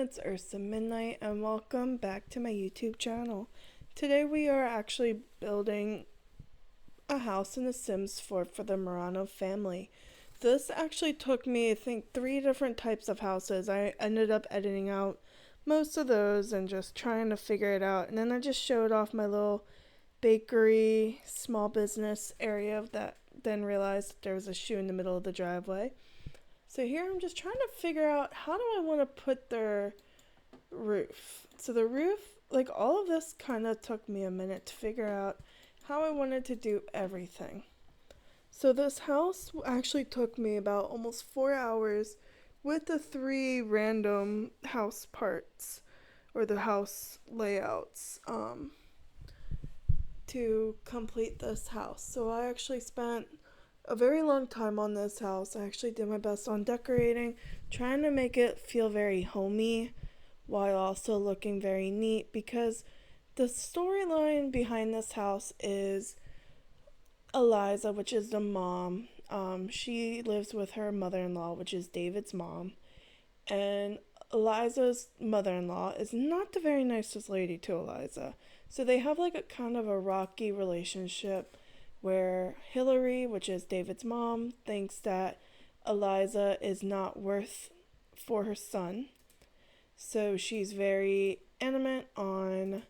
it's Ursa Midnight, and welcome back to my YouTube channel. Today we are actually building a house in The Sims 4 for the Mariano family. This actually took me, I think, 3 different types of houses. I ended up editing out most of those and just trying to figure it out. And then I just showed off my little bakery, small business area of that, then realized that there was a shoe in the middle of the driveway. So here I'm just trying to figure out, how do I want to put their roof? So the roof, like, all of this kind of took me a minute to figure out how I wanted to do everything. So this house actually took me about almost 4 hours with the 3 random house parts or the house layouts to complete this house. So I actually spent a very long time on this house. I actually did my best on decorating, trying to make it feel very homey while also looking very neat, because the storyline behind this house is Eliza, which is the mom. She lives with her mother-in-law, which is David's mom, and Eliza's mother-in-law is not the very nicest lady to Eliza. So they have like a kind of a rocky relationship where Hillary, which is David's mom, thinks that Eliza is not worth for her son. So she's very adamant on,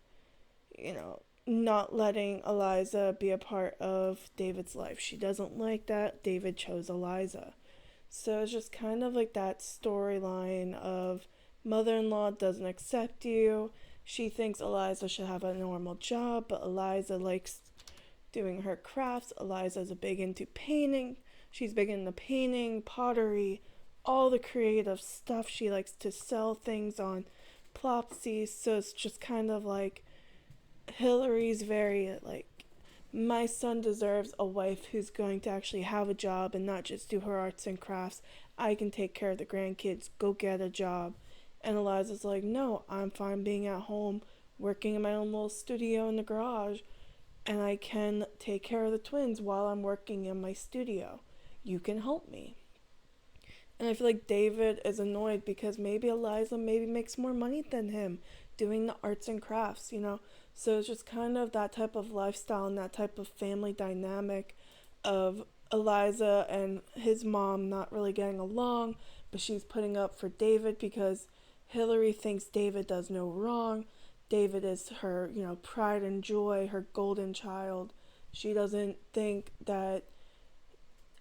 not letting Eliza be a part of David's life. She doesn't like that David chose Eliza. So it's just kind of like that storyline of mother-in-law doesn't accept you. She thinks Eliza should have a normal job, but Eliza likes doing her crafts. Eliza's big into painting. She's big into painting, pottery, all the creative stuff. She likes to sell things on Plopsy. So it's just kind of like Hillary's very like, my son deserves a wife who's going to actually have a job and not just do her arts and crafts. I can take care of the grandkids. Go get a job. And Eliza's like, no, I'm fine being at home, working in my own little studio in the garage, and I can take care of the twins while I'm working in my studio. You can help me. And I feel like David is annoyed because maybe Eliza maybe makes more money than him doing the arts and crafts, So it's just kind of that type of lifestyle and that type of family dynamic of Eliza and his mom not really getting along, but she's putting up for David because Hillary thinks David does no wrong. David is her, pride and joy, her golden child. She doesn't think that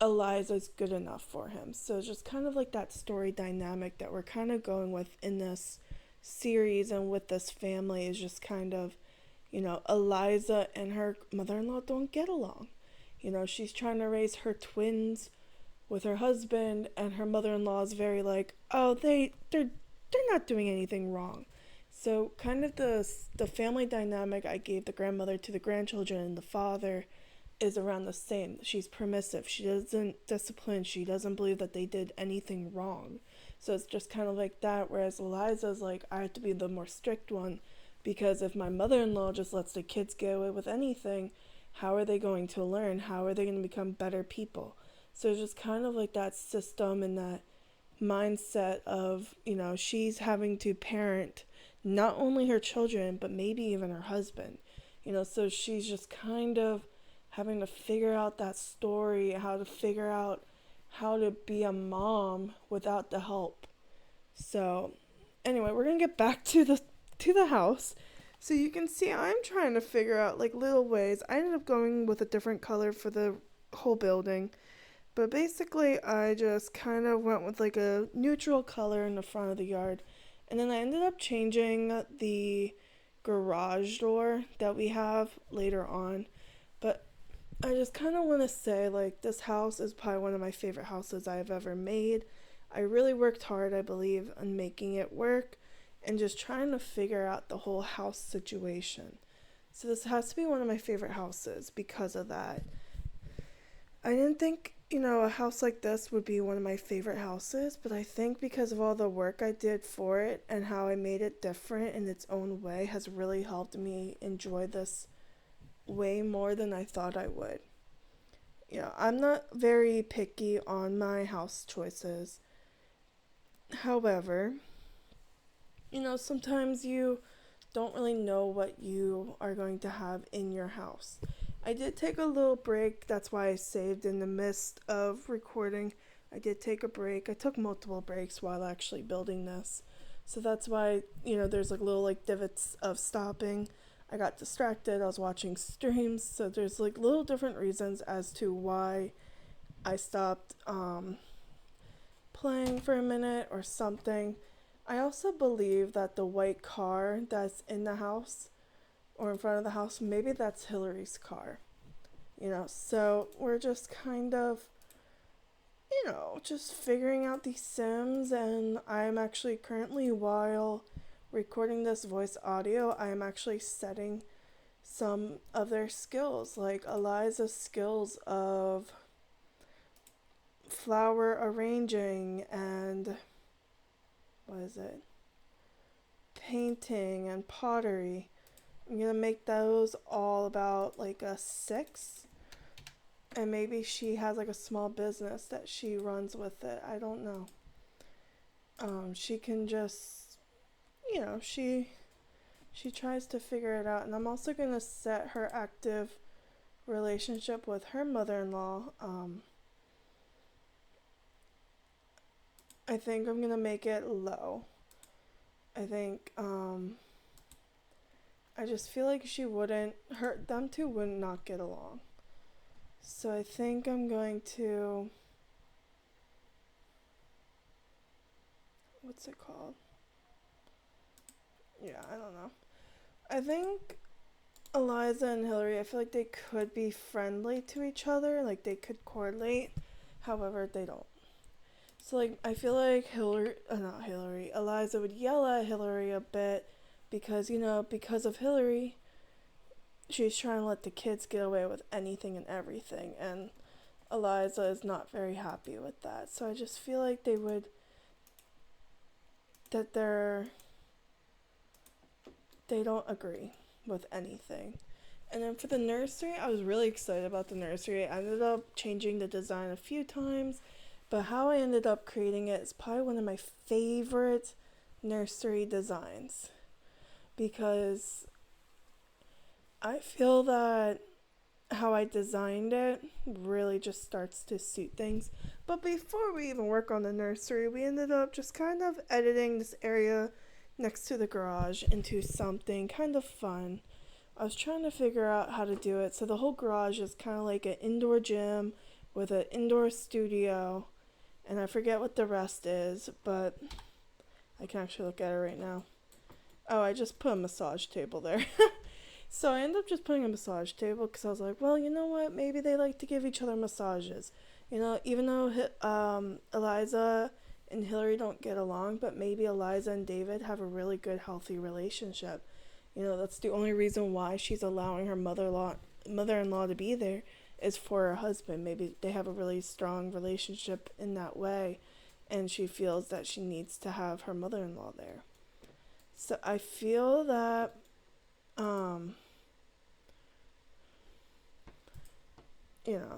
Eliza's good enough for him. So it's just kind of like that story dynamic that we're kind of going with in this series and with this family is just kind of, Eliza and her mother-in-law don't get along. She's trying to raise her twins with her husband, and her mother-in-law is very like, oh, they're not doing anything wrong. So kind of the family dynamic I gave the grandmother to the grandchildren and the father is around the same. She's permissive. She doesn't discipline. She doesn't believe that they did anything wrong. So it's just kind of like that, whereas Eliza's like, I have to be the more strict one, because if my mother-in-law just lets the kids get away with anything, how are they going to learn? How are they going to become better people? So it's just kind of like that system and that mindset of, she's having to parent not only her children, but maybe even her husband. So she's just kind of having to figure out that story, how to figure out how to be a mom without the help. So anyway, we're gonna get back to the house. So you can see I'm trying to figure out like little ways. I ended up going with a different color for the whole building, but basically I just kind of went with like a neutral color in the front of the yard, and then I ended up changing the garage door that we have later on. But I just kind of want to say, like, this house is probably one of my favorite houses I've ever made. I really worked hard, I believe, on making it work and just trying to figure out the whole house situation. So this has to be one of my favorite houses because of that. I didn't think, a house like this would be one of my favorite houses, but I think because of all the work I did for it and how I made it different in its own way has really helped me enjoy this way more than I thought I would. I'm not very picky on my house choices. However, Sometimes you don't really know what you are going to have in your house. I did take a little break. That's why I saved in the midst of recording. I did take a break. I took multiple breaks while actually building this. So that's why, there's like little like divots of stopping. I got distracted. I was watching streams. So there's like little different reasons as to why I stopped playing for a minute or something. I also believe that the white car that's in the house or in front of the house, maybe that's Hillary's car. So we're just kind of, just figuring out these Sims, and I'm actually currently, while recording this voice audio, I am actually setting some of their skills, like Eliza's skills of flower arranging and what is it? Painting and pottery. I'm gonna make those all about like a 6. And maybe she has like a small business that she runs with it. I don't know. She can just, she tries to figure it out. And I'm also gonna set her active relationship with her mother-in-law. I think I'm gonna make it low. I think I just feel like them two would not get along. So I think I'm going to, what's it called? Yeah, I don't know. I think Eliza and Hillary, I feel like they could be friendly to each other, like they could correlate. However, they don't. So like I feel like Eliza would yell at Hillary a bit because, because of Hillary, she's trying to let the kids get away with anything and everything, and Eliza is not very happy with that. So I just feel like they don't agree with anything. And then for the nursery, I was really excited about the nursery. I ended up changing the design a few times, but how I ended up creating it is probably one of my favorite nursery designs, because I feel that how I designed it really just starts to suit things. But before we even work on the nursery, we ended up just kind of editing this area next to the garage into something kind of fun. I was trying to figure out how to do it. So the whole garage is kind of like an indoor gym with an indoor studio, and I forget what the rest is, but I can actually look at it right now. Oh, I just put a massage table there. So I ended up just putting a massage table because I was like, well, you know what? Maybe they like to give each other massages. Even though Eliza and Hillary don't get along, but maybe Eliza and David have a really good, healthy relationship. That's the only reason why she's allowing her mother-in-law to be there is for her husband. Maybe they have a really strong relationship in that way, and she feels that she needs to have her mother-in-law there. So I feel that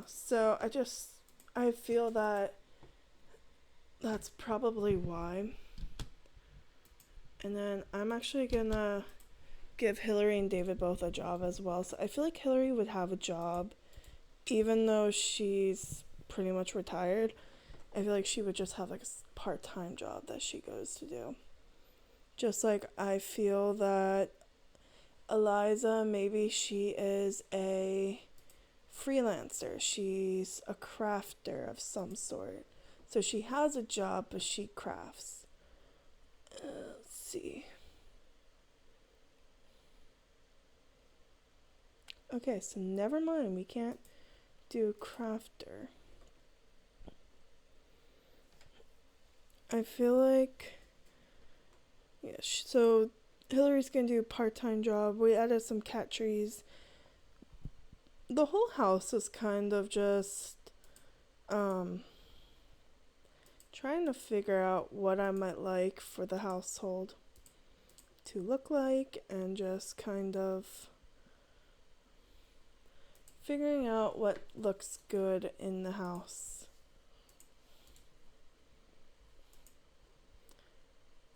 so I feel that that's probably why. And then I'm actually gonna give Hillary and David both a job as well. So I feel like Hillary would have a job even though she's pretty much retired. I feel like she would just have like a part-time job that she goes to do. Just like I feel that Eliza, maybe she is a freelancer. She's a crafter of some sort. So she has a job, but she crafts. Let's see. Okay, so never mind. We can't do crafter. I feel like, yeah, so Hillary's gonna do a part-time job. We added some cat trees. The whole house is kind of just trying to figure out what I might like for the household to look like, and just kind of figuring out what looks good in the house.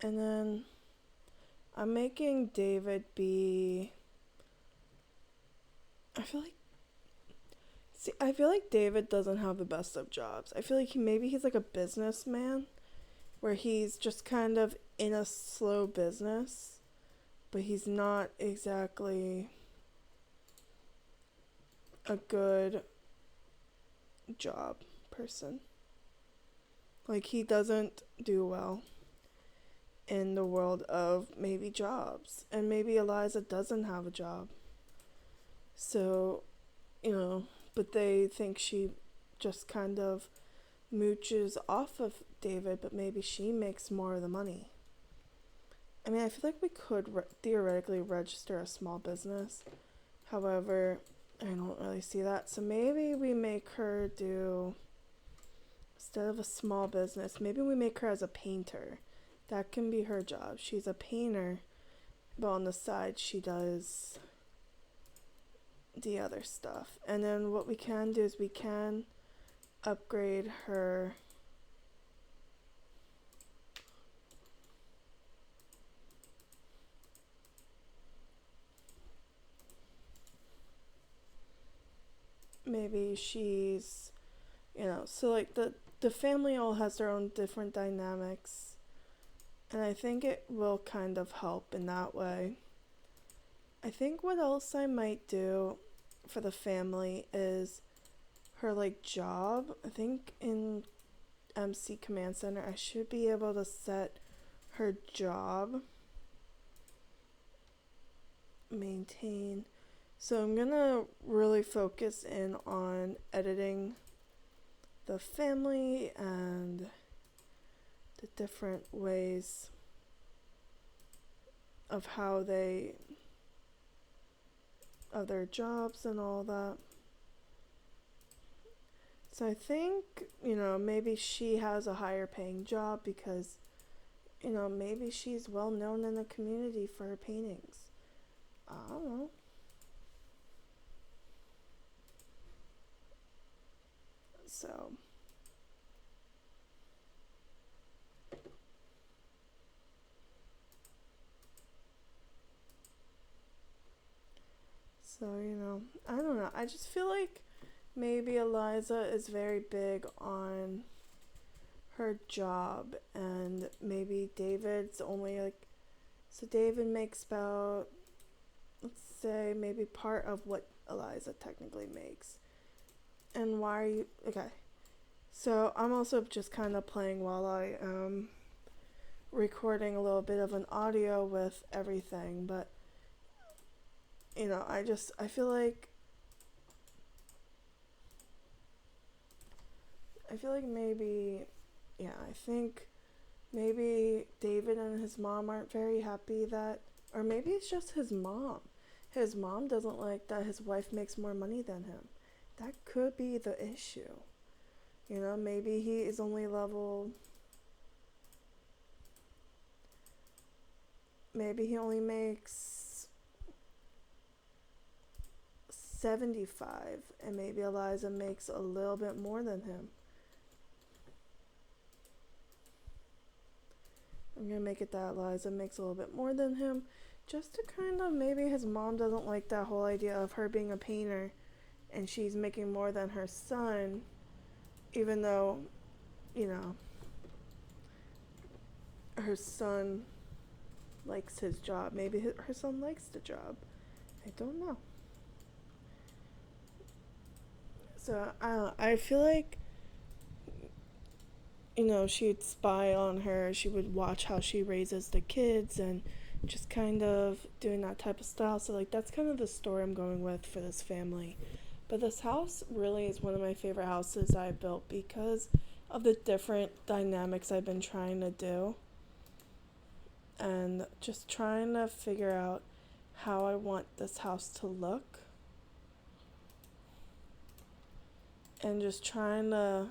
And then I'm making David be. I feel like. See, I feel like David doesn't have the best of jobs. I feel like he's like a businessman where he's just kind of in a slow business, but he's not exactly a good job person. Like, he doesn't do well in the world of maybe jobs. And maybe Eliza doesn't have a job. So, but they think she just kind of mooches off of David, but maybe she makes more of the money. I mean, I feel like we could theoretically register a small business. However, I don't really see that. So maybe we make her do, instead of a small business, maybe we make her as a painter. That can be her job. She's a painter, but on the side she does the other stuff. And then what we can do is we can upgrade her maybe she's, so like the family all has their own different dynamics, and I think it will kind of help in that way. I think what else I might do for the family is her like job. I think in MC Command Center I should be able to set her job, maintain. So I'm gonna really focus in on editing the family and the different ways of how they of their jobs and all that. So I think, maybe she has a higher paying job because, maybe she's well known in the community for her paintings. I don't know. So I don't know. I just feel like maybe Eliza is very big on her job, and maybe David's only like, so David makes about, let's say, maybe part of what Eliza technically makes. And why are you okay? So I'm also just kind of playing while I am recording a little bit of an audio with everything, but I feel like maybe, I think maybe David and his mom aren't very happy that, or maybe it's just his mom. His mom doesn't like that his wife makes more money than him. That could be the issue. Maybe he is only level, maybe he only makes 75, and maybe Eliza makes a little bit more than him. I'm gonna make it that Eliza makes a little bit more than him, just to kind of, maybe his mom doesn't like that whole idea of her being a painter and she's making more than her son, even though, her son likes his job. Maybe her son likes the job. I don't know. So I feel like, she'd spy on her. She would watch how she raises the kids and just kind of doing that type of style. So like that's kind of the story I'm going with for this family. But this house really is one of my favorite houses I built because of the different dynamics I've been trying to do, and just trying to figure out how I want this house to look, and just trying to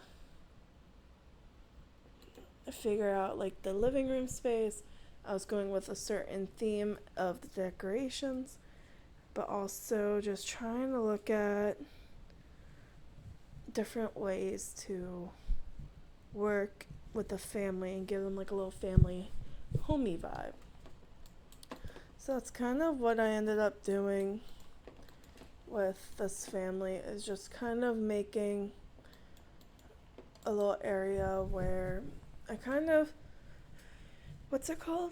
figure out like the living room space. I was going with a certain theme of the decorations, but also just trying to look at different ways to work with the family and give them like a little family homey vibe. So that's kind of what I ended up doing with this family, is just kind of making a little area where I kind of, what's it called?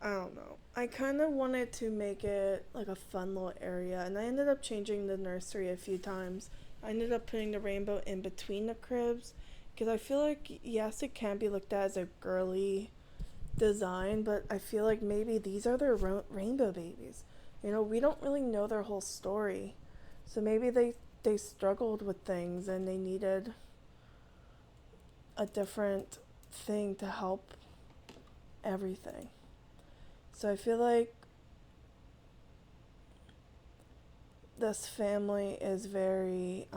I don't know. I kind of wanted to make it like a fun little area, and I ended up changing the nursery a few times. I ended up putting the rainbow in between the cribs because I feel like, yes, it can be looked at as a girly design, but I feel like maybe these are their rainbow babies. You know, we don't really know their whole story. So maybe they struggled with things and they needed a different thing to help everything. So I feel like this family is very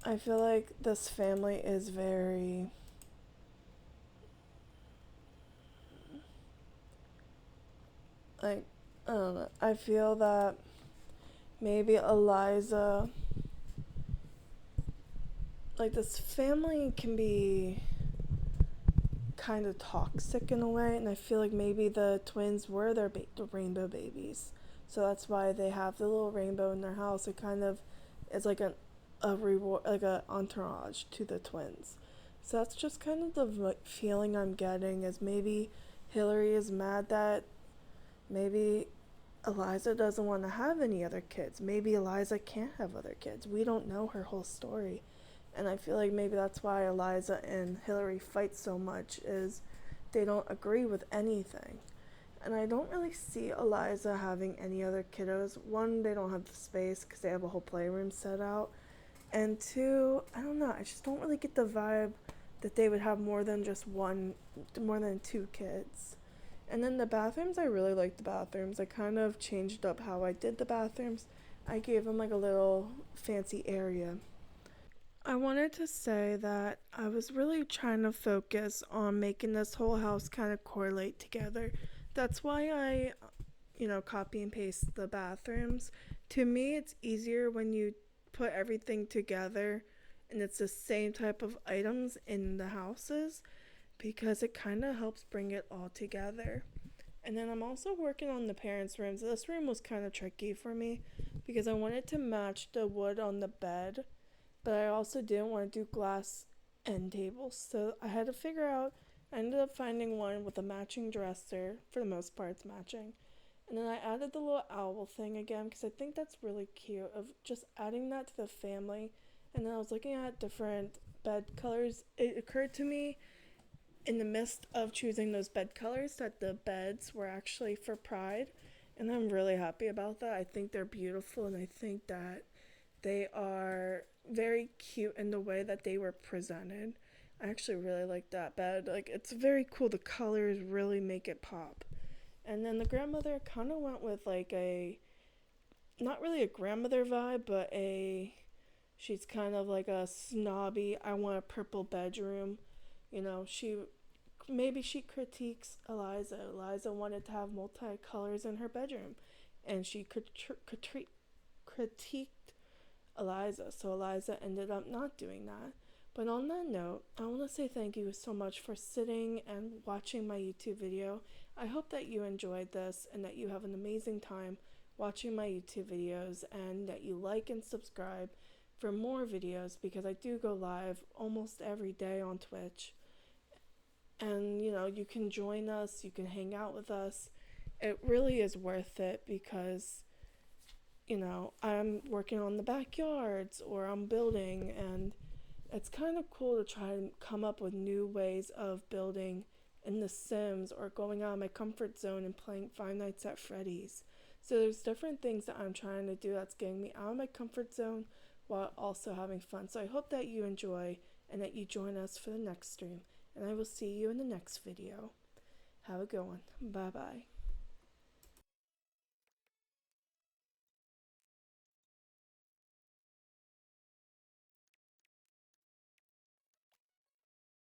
I feel like this family is very like, I don't know. I feel that maybe Eliza, like, this family can be kind of toxic in a way, and I feel like maybe the twins were the rainbow babies, so that's why they have the little rainbow in their house. It kind of is like a reward, like a entourage to the twins. So that's just kind of the feeling I'm getting, is maybe Hillary is mad that maybe Eliza doesn't want to have any other kids. Maybe Eliza can't have other kids. We don't know her whole story. And I feel like maybe that's why Eliza and Hillary fight so much, is they don't agree with anything. And I don't really see Eliza having any other kiddos. One, they don't have the space because they have a whole playroom set out. And two, I don't know, I just don't really get the vibe that they would have more than just one, more than two kids. And then the bathrooms, I really like the bathrooms. I kind of changed up how I did the bathrooms. I gave them like a little fancy area. I wanted to say that I was really trying to focus on making this whole house kind of correlate together. That's why I, copy and paste the bathrooms. To me, it's easier when you put everything together and it's the same type of items in the houses, because it kind of helps bring it all together. And then I'm also working on the parents' rooms. This room was kind of tricky for me because I wanted to match the wood on the bed, but I also didn't want to do glass end tables. So I had to figure out, I ended up finding one with a matching dresser. For the most part, it's matching. And then I added the little owl thing again because I think that's really cute, of just adding that to the family. And then I was looking at different bed colors. It occurred to me in the midst of choosing those bed colors that the beds were actually for Pride. And I'm really happy about that. I think they're beautiful, and I think that they are very cute in the way that they were presented. I actually really like that bed. Like, it's very cool. The colors really make it pop. And then the grandmother kind of went with like a, not really a grandmother vibe, but she's kind of like a snobby, I want a purple bedroom. Maybe she critiques Eliza. Eliza wanted to have multicolors in her bedroom, and she critiqued Eliza. So Eliza ended up not doing that. But on that note, I want to say thank you so much for sitting and watching my YouTube video. I hope that you enjoyed this and that you have an amazing time watching my YouTube videos, and that you like and subscribe for more videos, because I do go live almost every day on Twitch. And you can join us, you can hang out with us. It really is worth it because I'm working on the backyards or I'm building, and it's kind of cool to try and come up with new ways of building in The Sims, or going out of my comfort zone and playing Five Nights at Freddy's. So there's different things that I'm trying to do that's getting me out of my comfort zone while also having fun. So I hope that you enjoy and that you join us for the next stream. And I will see you in the next video. Have a good one. Bye bye.